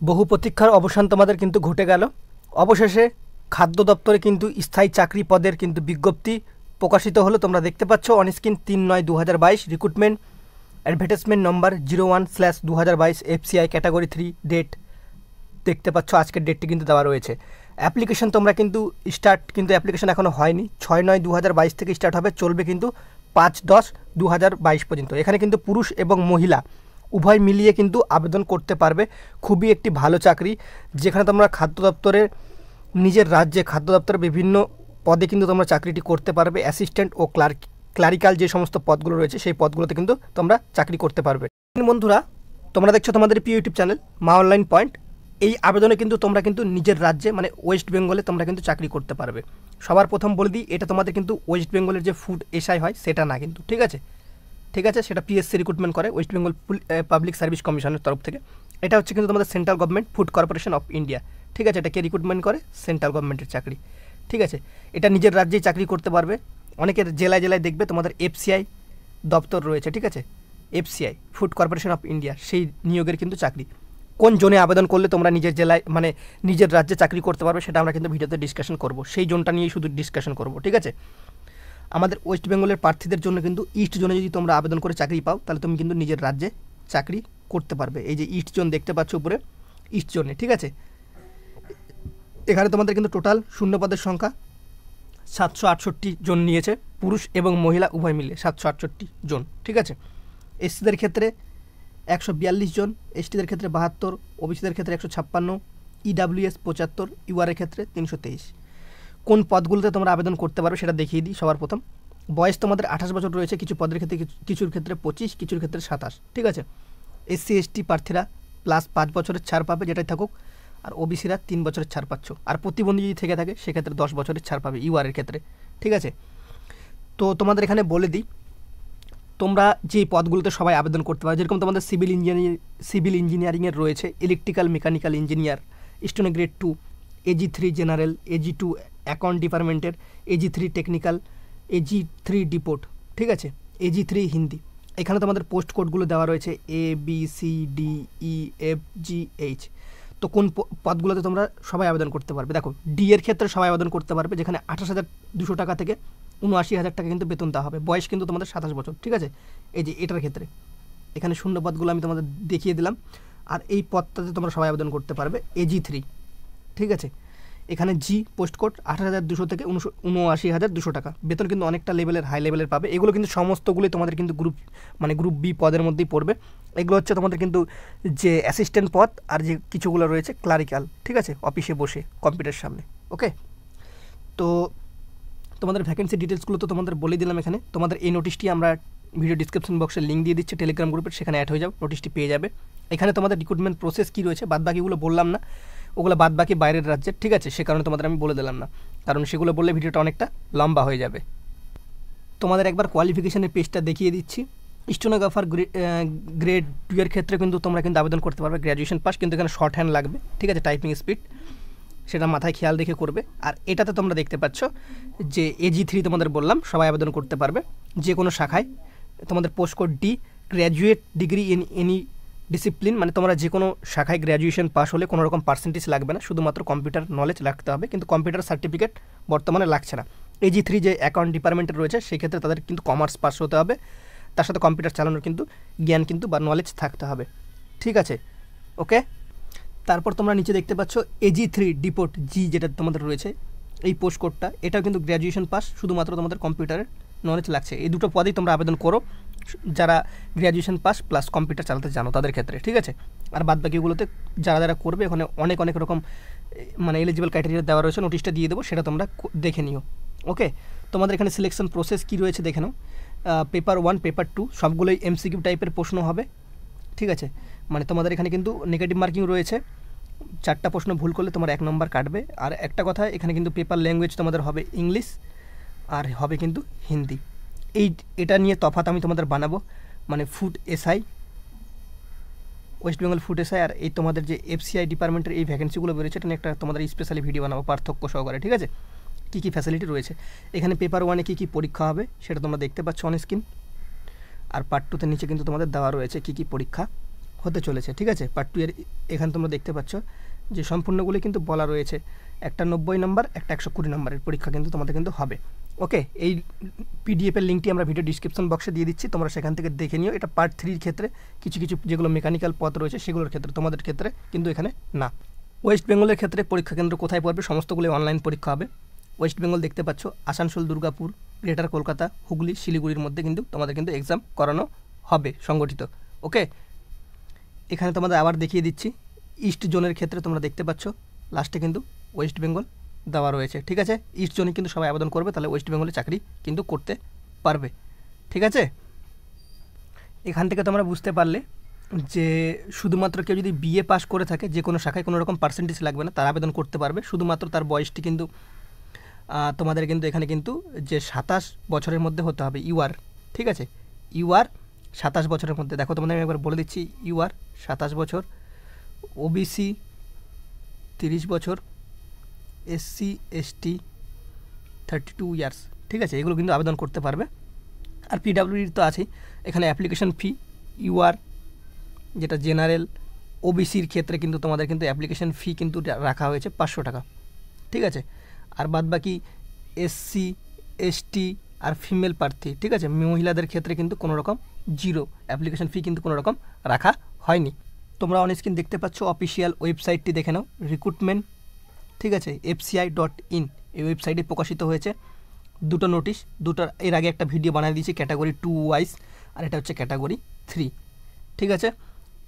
বহু প্রতীক্ষার অবসান তোমাদের কিন্তু ঘটে গেল। অবশেষে খাদ্য দপ্তরে কিন্তু স্থায়ী চাকরি পদের কিন্তু বিজ্ঞপ্তি প্রকাশিত হলো। তোমরা দেখতে পাচ্ছ অনস্ক্রিন ৩/৯/২০২২ recruitment advertisement number 01/2022 FCI category 3 date দেখতে পাচ্ছ। আজকের ডেটটি কিন্তু দেওয়া রয়েছে। অ্যাপ্লিকেশন তোমরা কিন্তু স্টার্ট কিন্তু অ্যাপ্লিকেশন এখনও হয়নি। 6/9/2022 থেকে স্টার্ট হবে, চলবে কিন্তু 5/10/2022 পর্যন্ত। এখানে কিন্তু পুরুষ এবং মহিলা উভয় মিলিয়ে কিন্তু আবেদন করতে পারবে। খুবই একটি ভালো চাকরি, যেখানে তোমরা খাদ্য দপ্তরে নিজের রাজ্যে খাদ্য দপ্তরের বিভিন্ন পদে কিন্তু তোমরা চাকরিটি করতে পারবে। অ্যাসিস্ট্যান্ট ও ক্লারিক্যাল যে সমস্ত পদগুলো রয়েছে সেই পদগুলোতে কিন্তু তোমরা চাকরি করতে পারবে। বন্ধুরা, তোমরা দেখছো তোমাদের প্রিয় ইউটিউব চ্যানেল মা অনলাইন পয়েন্ট। এই আবেদনে কিন্তু তোমরা কিন্তু নিজের রাজ্যে মানে ওয়েস্ট বেঙ্গলে তোমরা কিন্তু চাকরি করতে পারবে। সবার প্রথম বলে দিই, এটা তোমাদের কিন্তু ওয়েস্ট বেঙ্গলের যে ফুড এসআই হয় সেটা না কিন্তু, ঠিক আছে? সেটা পিএসসি রিক্রুটমেন্ট করে ওয়েস্ট বেঙ্গল পাবলিক সার্ভিস কমিশনের তরফ থেকে। এটা হচ্ছে কিন্তু তোমাদের central government food corporation of India, ঠিক আছে? এটাকে রিক্রুটমেন্ট করে সেন্ট্রাল গভর্নমেন্টের চাকরি, ঠিক আছে? এটা নিজের রাজ্যেই চাকরি করতে পারবে। অনেকের জেলায় জেলায় দেখবে তোমাদের এফসিআই দপ্তর রয়েছে, ঠিক আছে? FCI food corporation of India, সেই নিয়োগের কিন্তু চাকরি। কোন জোনে আবেদন করলে তোমরা নিজের জেলায় মানে নিজের রাজ্যে চাকরি করতে পারবে সেটা আমরা কিন্তু ভিডিওতে ডিসকাশন করব। সেই জোনটা নিয়েই শুধু ডিসকাশন করব, ঠিক আছে? আমাদের ওয়েস্ট বেঙ্গলের প্রার্থীদের জন্য কিন্তু ইস্ট জোনে যদি তোমরা আবেদন করে চাকরি পাও, তাহলে তুমি কিন্তু নিজের রাজ্যে চাকরি করতে পারবে। এই যে ইস্ট জোন দেখতে পাচ্ছ উপরে, ইস্ট জোনে, ঠিক আছে? এখানে তোমাদের কিন্তু টোটাল শূন্যপদের সংখ্যা 768 জন নিয়েছে, পুরুষ এবং মহিলা উভয় মিলে 768 জন, ঠিক আছে? এসসিদের ক্ষেত্রে 142 জন, এসটিদের ক্ষেত্রে 72, ওবিসিদের ক্ষেত্রে 156, ইডাব্লিউএস 75, ইউআরের ক্ষেত্রে 323। কোন পদগুলোতে তোমরা আবেদন করতে পারবে সেটা দেখিয়ে দিই। সবার প্রথম, বয়স তোমাদের 28 বছর রয়েছে, কিছু পদের ক্ষেত্রে কিছুর ক্ষেত্রে 25, কিছুর ক্ষেত্রে 27, ঠিক আছে? এসসি এসটি প্রার্থীরা প্লাস 5 বছরের ছাড় পাবে, যেটাই থাকুক। আর ওবিসিরা 3 বছরের ছাড় পাচ্ছ। আর প্রতিবন্ধী যদি থেকে থাকে সেক্ষেত্রে 10 বছরের ছাড় পাবে ইউআরের ক্ষেত্রে, ঠিক আছে? তো তোমাদের এখানে বলে দিই, তোমরা যে পদগুলোতে সবাই আবেদন করতে পারো, যেরকম তোমাদের সিভিল ইঞ্জিনিয়ারিংয়ের রয়েছে, electrical mechanical engineer, steno grade 2, AG3 general, AG2 account ডিপার্টমেন্টের, AG3 টেকনিক্যাল, AG3 ডিপোর্ট, ঠিক আছে? AG3 হিন্দি। এখানে তোমাদের পোস্ট কোডগুলো দেওয়া রয়েছে ABCDEFGH। তো কোন পদগুলোতে তোমরা সবাই আবেদন করতে পারবে? দেখো, ডি এর ক্ষেত্রে সবাই আবেদন করতে পারবে, যেখানে 28,200 টাকা থেকে 79,000 টাকা কিন্তু বেতন দেওয়া হবে। বয়স কিন্তু তোমাদের 27 বছর, ঠিক আছে? এই যে এটার ক্ষেত্রে এখানে শূন্য পদগুলো আমি তোমাদের দেখিয়ে দিলাম। আর এই পদটাতে তোমরা সবাই আবেদন করতে পারবে AG3, ঠিক আছে? এখানে জি পোস্ট কোড 28,200 থেকে 79,200 টাকা। বেতন কিন্তু অনেকটা লেভেলের, হাই লেভেলের পাবে। এগুলো কিন্তু সমস্তগুলোই তোমাদের কিন্তু গ্রুপ বি পদের মধ্যেই পড়বে। এগুলো হচ্ছে তোমাদের কিন্তু যে অ্যাসিস্ট্যান্ট পদ, আর যে কিছুগুলো রয়েছে ক্লারিক্যাল, ঠিক আছে? অফিসে বসে কম্পিউটার সামনে, ওকে? তো তোমাদের ভ্যাকেন্সি ডিটেলসগুলো তো তোমাদের বলে দিলাম। এখানে তোমাদের এই নোটিশটি আমরা ভিডিও ডিসক্রিপশন বক্সে লিঙ্ক দিয়ে দিচ্ছি টেলিগ্রাম গ্রুপের, সেখানে অ্যাড হয়ে যাও, নোটিশটি পেয়ে যাবে। এখানে তোমাদের রিক্রুটমেন্ট প্রসেস কী রয়েছে বাদবাকিগুলো বললাম না, ওগুলো বাদবাকি বাইরের রাজ্যের, ঠিক আছে? সে কারণে তোমাদের আমি বলে দিলাম না, কারণ সেগুলো বললে ভিডিওটা অনেকটা লম্বা হয়ে যাবে। তোমাদের একবার কোয়ালিফিকেশনের পেজটা দেখিয়ে দিচ্ছি। স্টেনোগ্রাফার গ্রেড 2 এর ক্ষেত্রে কিন্তু তোমরা কিন্তু আবেদন করতে পারবে, গ্র্যাজুয়েশন পাস, কিন্তু এখানে শর্ট হ্যান্ড লাগবে, ঠিক আছে? টাইপিং স্পিড সেটা মাথায় খেয়াল রেখে করবে। আর এটাতে তোমরা দেখতে পাচ্ছ যে AG3 তোমাদের বললাম সবাই আবেদন করতে পারবে যে কোনো শাখায়। তোমাদের post code D, graduate degree in any discipline, মানে তোমরা যে কোনো শাখায় গ্র্যাজুয়েশন পাস হলে কোনো রকম পার্সেন্টেজ লাগবে না, শুধুমাত্র কম্পিউটার নলেজ রাখতে হবে, কিন্তু কম্পিউটার সার্টিফিকেট বর্তমানে লাগছে না। AG3 যে অ্যাকাউন্ট ডিপার্টমেন্টের রয়েছে সেক্ষেত্রে তাদের কিন্তু কমার্স পাস হতে হবে, তার সাথে কম্পিউটার চালানোর কিন্তু জ্ঞান কিন্তু বা নলেজ থাকতে হবে, ঠিক আছে? ওকে। তারপর তোমরা নিচে দেখতে পাচ্ছ AG3 ডিপোর্ট জি, যেটা তোমাদের রয়েছে এই পোস্ট কোডটা, এটাও কিন্তু গ্র্যাজুয়েশন পাস, শুধুমাত্র তোমাদের কম্পিউটারের নলেজ লাগছে। এই দুটো পদেই তোমরা আবেদন করো যারা গ্র্যাজুয়েশন পাস প্লাস কম্পিউটার চালাতে জানো তাদের ক্ষেত্রে, ঠিক আছে? আর বাদবাকিগুলোতে যারা যারা করবে ওখানে অনেক রকম মানে এলিজিবল ক্রাইটেরিয়া দেওয়া রয়েছে, নোটিশটা দিয়ে দেবো, সেটা তোমরা দেখে নিও, ওকে? তোমাদের এখানে সিলেকশন প্রসেস কী রয়েছে দেখে নাও। পেপার 1, পেপার 2 সবগুলোই MCQ টাইপের প্রশ্ন হবে, ঠিক আছে? মানে তোমাদের এখানে কিন্তু নেগেটিভ মার্কিং রয়েছে, 4টা প্রশ্ন ভুল করলে তোমার 1 নম্বর কাটবে। আর একটা কথা, এখানে কিন্তু পেপার ল্যাঙ্গুয়েজ তোমাদের হবে ইংলিশ আর হবে কিন্তু হিন্দি। এটা নিয়ে তফাৎ আমি তোমাদের বানাবো, মানে food SI, West Bengal food SI, আর এই তোমাদের যে FCI ডিপার্টমেন্টের এই ভ্যাকেন্সিগুলো বেরোচ্ছে, এটা নিয়ে একটা তোমাদের স্পেশালি ভিডিও বানাবো পার্থক্য সহকারে, ঠিক আছে? কী কী ফ্যাসিলিটি রয়েছে এখানে। পেপার 1-এ কী কী পরীক্ষা হবে সেটা তোমরা দেখতে পাচ্ছ অন স্ক্রিন, আর পার্ট 2-তে নিচে কিন্তু তোমাদের দেওয়া রয়েছে কী কী পরীক্ষা হতে চলেছে, ঠিক আছে। পার্ট 2 এর এখানে তোমরা দেখতে পাচ্ছ যে সম্পূর্ণগুলি কিন্তু বলা রয়েছে, একটা 90 নম্বর, একটা 120 নম্বরের পরীক্ষা কিন্তু তোমাদের কিন্তু হবে। ওকে, এই পিডিএফের লিঙ্কটি আমরা ভিডিও ডিসক্রিপশন বক্সে দিয়ে দিচ্ছি, তোমরা সেখান থেকে দেখে নিও। এটা পার্ট 3 ক্ষেত্রে, কিছু কিছু যেগুলো মেকানিক্যাল পথ রয়েছে সেগুলোর ক্ষেত্রে, তোমাদের ক্ষেত্রে কিন্তু এখানে না। ওয়েস্ট বেঙ্গলের ক্ষেত্রে পরীক্ষা কেন্দ্র কোথায় পড়বে, সমস্তগুলো অনলাইন পরীক্ষা হবে। ওয়েস্ট বেঙ্গল দেখতে পাচ্ছ আসানসোল, দুর্গাপুর, গ্রেটার কলকাতা, হুগলি, শিলিগুড়ির মধ্যে কিন্তু তোমাদের কিন্তু এক্সাম করানো হবে সংগঠিত। ওকে, এখানে তোমাদের আবার দেখিয়ে দিচ্ছি ইস্ট জোনের ক্ষেত্রে তোমরা দেখতে পাচ্ছ লাস্টে কিন্তু ওয়েস্ট বেঙ্গল দেওয়া রয়েছে, ঠিক আছে। ইস্ট জোনে কিন্তু সবাই আবেদন করবে, তাহলে ওয়েস্ট বেঙ্গলে চাকরি কিন্তু করতে পারবে, ঠিক আছে। এখান থেকে তোমরা বুঝতে পারলে যে শুধুমাত্র কেউ যদি বিএ পাস করে থাকে, যে কোনো শাখায় কোনো রকম পার্সেন্টেজ লাগবে না, তার আবেদন করতে পারবে। শুধুমাত্র তার বয়সটি কিন্তু তোমাদের কিন্তু এখানে কিন্তু যে 27 বছরের মধ্যে হতে হবে, ইউআর, ঠিক আছে। ইউআর 27 বছরের মধ্যে, দেখো তোমাদের আমি একবার বলে দিচ্ছি, ইউআর 27 বছর, ওবিসি 30 বছর, এসসি এসটি 32 ইয়ার্স, ঠিক আছে। এগুলো কিন্তু আবেদন করতে পারবে। আর পিডাব্লিউডি তো আছেই, এখানে অ্যাপ্লিকেশন ফি, ইউআর যেটা জেনারেল, ওবিসির ক্ষেত্রে কিন্তু তোমাদের কিন্তু অ্যাপ্লিকেশন ফি কিন্তু রাখা হয়েছে 500 টাকা, ঠিক আছে। আর বাদ বাকি এসসি এসটি আর ফিমেল প্রার্থী, ঠিক আছে, মহিলাদের ক্ষেত্রে কিন্তু কোনো রকম জিরো অ্যাপ্লিকেশন ফি কিন্তু কোনো রকম রাখা হয়নি। তোমরা অন স্ক্রিন দেখতে পাচ্ছ অফিসিয়াল ওয়েবসাইটটি, দেখে নাও, রিক্রুটমেন্ট, ঠিক আছে, fci.in, এই ওয়েবসাইটে প্রকাশিত হয়েছে দুটো নোটিশ। দুটোর এর আগে একটা ভিডিও বানিয়ে দিয়েছি ক্যাটাগরি 2 ওয়াইজ, আর এটা হচ্ছে ক্যাটাগরি 3, ঠিক আছে।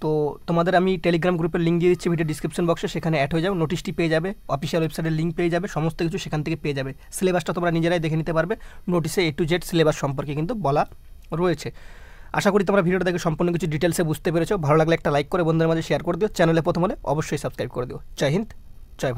তো তোমাদের আমি টেলিগ্রাম গ্রুপের লিঙ্ক দিয়ে দিচ্ছি ভিডিও ডিসক্রিপশন বক্সে, সেখানে অ্যাড হয়ে যাবে, নোটিশটি পেয়ে যাবে, অফিসিয়াল ওয়েবসাইটের লিঙ্ক পেয়ে যাবে, সমস্ত কিছু সেখান থেকে পেয়ে যাবে। সিলেবাসটা তোমরা নিজেরাই দেখে নিতে পারবে, নোটিশে A to Z সিলেবাস সম্পর্কে কিন্তু বলা রয়েছে। আশা করি তোমরা ভিডিওটা দেখে সম্পূর্ণ কিছু ডিটেলসে বুঝতে পেরেছো। ভালো লাগলে একটা লাইক করে বন্ধুদের মাঝে শেয়ার করে দিও, চ্যানেলে প্রথম হলে অবশ্যই সাবস্ক্রাইব করে দিও। জয় হিন্দ, জয় ভারত।